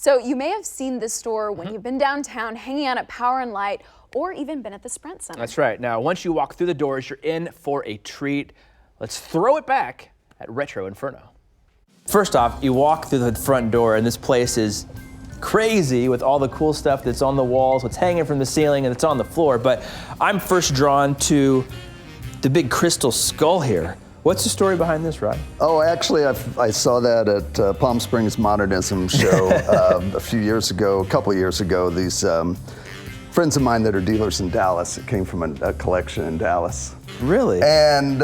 So you may have seen this store when you've been downtown, hanging out at Power and Light, or even been at the Sprint Center. That's right. Now, once you walk through the doors, you're in for a treat. Let's throw it back at Retro Inferno. First off, you walk through the front door, and this place is crazy with all the cool stuff that's on the walls, what's hanging from the ceiling, and it's on the floor. But I'm first drawn to the big crystal skull here. What's the story behind this, Rod? Oh, actually, I saw that at Palm Springs Modernism show a couple of years ago. These friends of mine that are dealers in Dallas, it came from a collection in Dallas. Really? And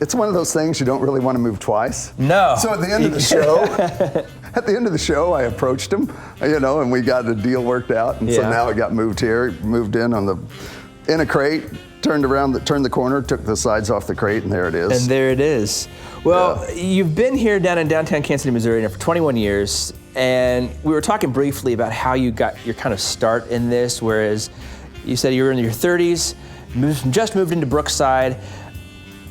it's one of those things you don't really want to move twice. No. So at the end of the show, I approached him, and we got a deal worked out. And so now it got moved here, moved in a crate. Turned the corner, took the sides off the crate, and there it is. And there it is. Well, you've been here down in downtown Kansas City, Missouri now for 21 years, and we were talking briefly about how you got your kind of start in this, whereas you said you were in your 30s, just moved into Brookside,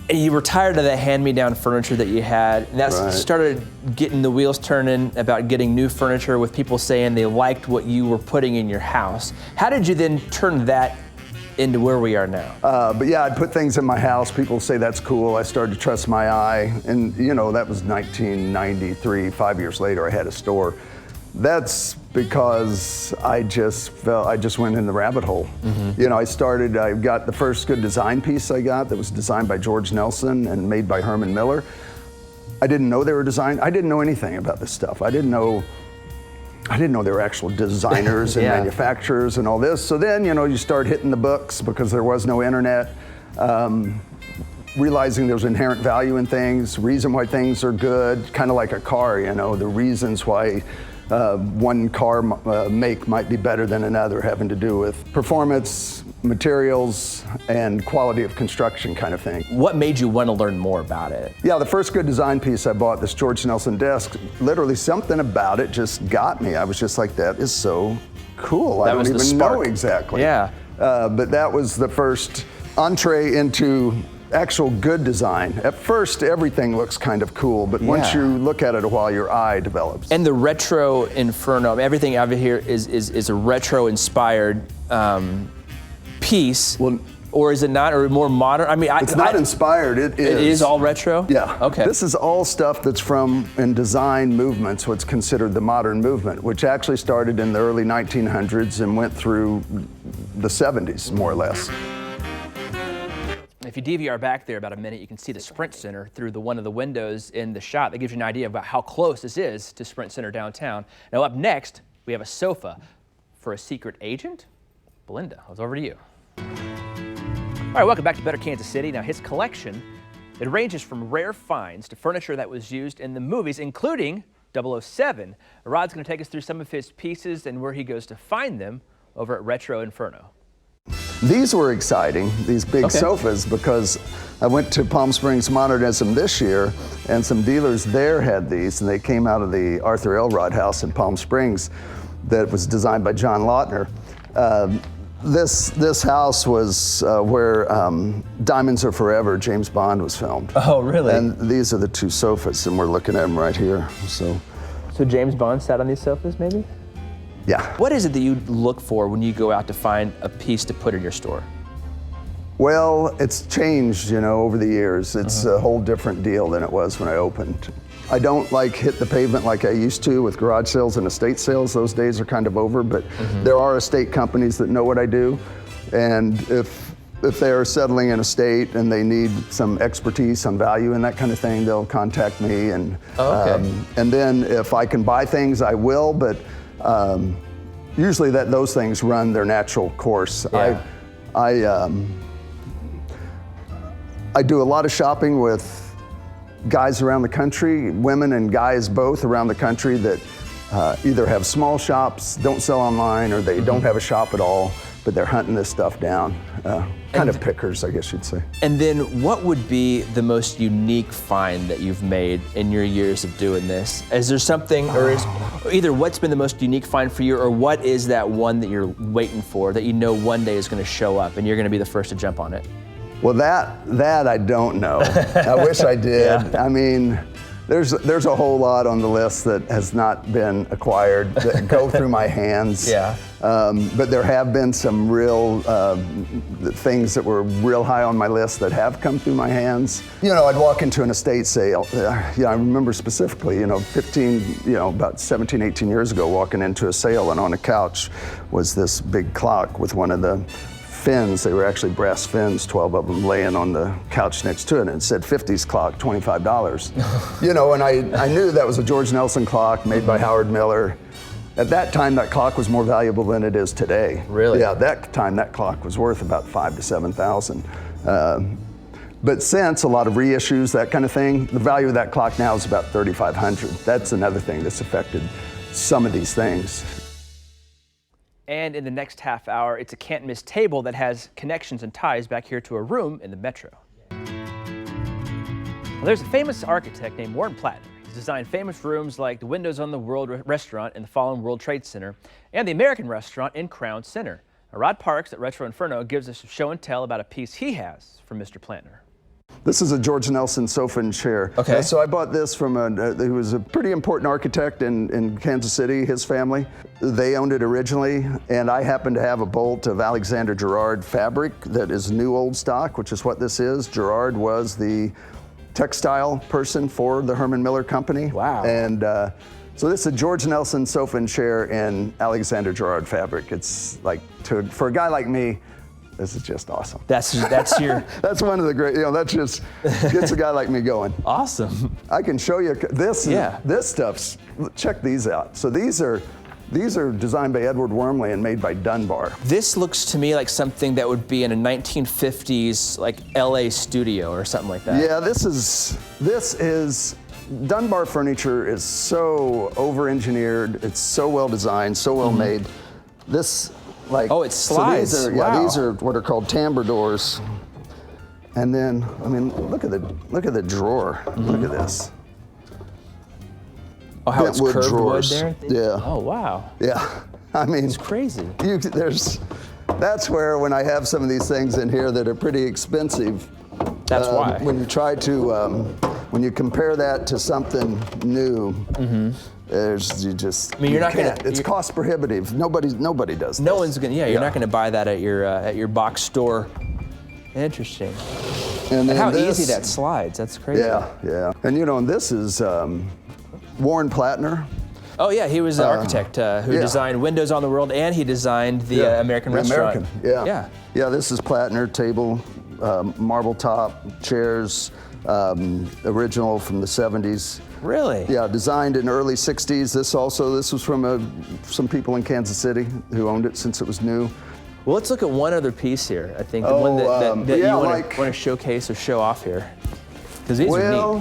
and you were tired of the hand-me-down furniture that you had, and that started getting the wheels turning about getting new furniture with people saying they liked what you were putting in your house. How did you then turn that into where we are now? But yeah, I'd put things in my house. People say that's cool. I started to trust my eye. And that was 1993. 5 years later, I had a store. That's because I just went in the rabbit hole. Mm-hmm. I got the first good design piece I got that was designed by George Nelson and made by Herman Miller. I didn't know they were designed. I didn't know anything about this stuff. I didn't know there were actual designers and manufacturers and all this. So then, you start hitting the books because there was no internet, realizing there's inherent value in things, reason why things are good, kind of like a car, the reasons why one car make might be better than another, having to do with performance, materials, and quality of construction kind of thing. What made you want to learn more about it? Yeah, the first good design piece I bought, this George Nelson desk, literally something about it just got me. I was just like, that is so cool. I don't even know exactly. Yeah. But that was the first entree into actual good design. At first, everything looks kind of cool, but once you look at it a while, your eye develops. And the Retro Inferno, everything over here is a retro-inspired piece. Well, or is it not, or more modern? I mean, it's not inspired. It is. It is all retro? Yeah. Okay. This is all stuff that's from in design movements, what's considered the modern movement, which actually started in the early 1900s and went through the 70s, more or less. If you DVR back there about a minute, you can see the Sprint Center through one of the windows in the shot. That gives you an idea about how close this is to Sprint Center downtown. Now up next, we have a sofa for a secret agent. Belinda, it's over to you. All right, welcome back to Better Kansas City. Now his collection, it ranges from rare finds to furniture that was used in the movies, including 007. Rod's going to take us through some of his pieces and where he goes to find them over at Retro Inferno. These were exciting, these big sofas, because I went to Palm Springs Modernism this year, and some dealers there had these, and they came out of the Arthur Elrod house in Palm Springs that was designed by John Lautner. This house was where Diamonds Are Forever, James Bond was filmed. Oh, really? And these are the two sofas, and we're looking at them right here. So James Bond sat on these sofas, maybe? Yeah. What is it that you look for when you go out to find a piece to put in your store? Well, it's changed, over the years. It's a whole different deal than it was when I opened. I don't hit the pavement like I used to with garage sales and estate sales. Those days are kind of over, but there are estate companies that know what I do. And if they're settling an estate and they need some expertise on value and that kind of thing, they'll contact me. And and then if I can buy things, I will, but usually those things run their natural course. Yeah. I do a lot of shopping with guys around the country, women and guys both around the country that either have small shops, don't sell online, or they don't have a shop at all, but they're hunting this stuff down. Kind of pickers, I guess you'd say. And then what would be the most unique find that you've made in your years of doing this? Is there something, or either what's been the most unique find for you, or what is that one that you're waiting for that you know one day is going to show up and you're going to be the first to jump on it? Well, that I don't know. I wish I did. I mean, There's a whole lot on the list that has not been acquired that go through my hands. Yeah. But there have been some real things that were real high on my list that have come through my hands. You know, I'd walk into an estate sale. I remember specifically, about 17, 18 years ago, walking into a sale, and on a couch was this big clock with one of the fins. They were actually brass fins, 12 of them laying on the couch next to it, and it said 50s clock, $25. And I knew that was a George Nelson clock made by Howard Miller. At that time, that clock was more valuable than it is today. Really? Yeah, that time that clock was worth about $5,000 to $7,000. But since a lot of reissues, that kind of thing, the value of that clock now is about $3,500. That's another thing that's affected some of these things. And in the next half hour, it's a can't miss table that has connections and ties back here to a room in the Metro. Well, there's a famous architect named Warren Plattner. He's designed famous rooms like the Windows on the World restaurant in the fallen World Trade Center and the American restaurant in Crown Center. Now, Rod Parks at Retro Inferno gives us a show and tell about a piece he has from Mr. Plattner. This is a George Nelson sofa and chair. Okay. So I bought this from he was a pretty important architect in Kansas City, his family. They owned it originally, and I happen to have a bolt of Alexander Girard fabric that is new old stock, which is what this is. Girard was the textile person for the Herman Miller Company. Wow. And so this is a George Nelson sofa and chair in Alexander Girard fabric. It's like, for a guy like me, this is just awesome. That's your... That's one of the great, that just gets a guy like me going. Awesome. I can show you this. Yeah. This stuff's, check these out. So these are designed by Edward Wormley and made by Dunbar. This looks to me like something that would be in a 1950s like LA studio or something like that. Yeah, this is Dunbar furniture is so over-engineered. It's so well designed, so well made. This, oh, it slides. So these are what are called timbre doors. And then, look at the drawer. Look at this. Oh, how it's Bentwood curved drawers. wood there? Yeah. Oh, wow. Yeah. It's crazy. That's where, when I have some of these things in here that are pretty expensive, that's why. When you try to, when you compare that to something new, you're not gonna. It's cost prohibitive. Nobody does. No one's gonna. Yeah, you're not gonna buy that at your box store. Interesting. And how easy that slides. That's crazy. Yeah. And and this is Warren Plattner. Oh yeah, he was an architect who designed Windows on the World, and he designed the American restaurant. Yeah. This is Plattner table, marble top chairs, original from the 70s. Really? Yeah, designed in early 60s. This was from some people in Kansas City who owned it since it was new. Well, let's look at one other piece here. I think the one that you want to showcase or show off here, because these are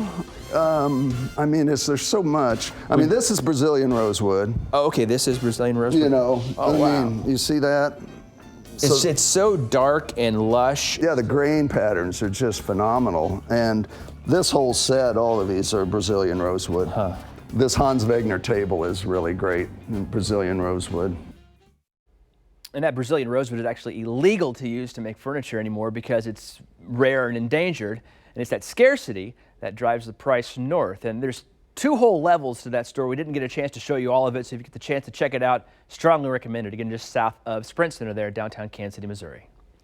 neat. There's so much. This is Brazilian rosewood. Oh, okay, this is Brazilian rosewood. Wow. You see that? It's so dark and lush. Yeah, the grain patterns are just phenomenal. And this whole set, all of these are Brazilian rosewood. Huh. This Hans Wegner table is really great in Brazilian rosewood. And that Brazilian rosewood is actually illegal to use to make furniture anymore because it's rare and endangered. And it's that scarcity that drives the price north. And there's 2 whole levels to that store. We didn't get a chance to show you all of it, so if you get the chance to check it out, strongly recommend it. Again, just south of Sprint Center there, downtown Kansas City, Missouri.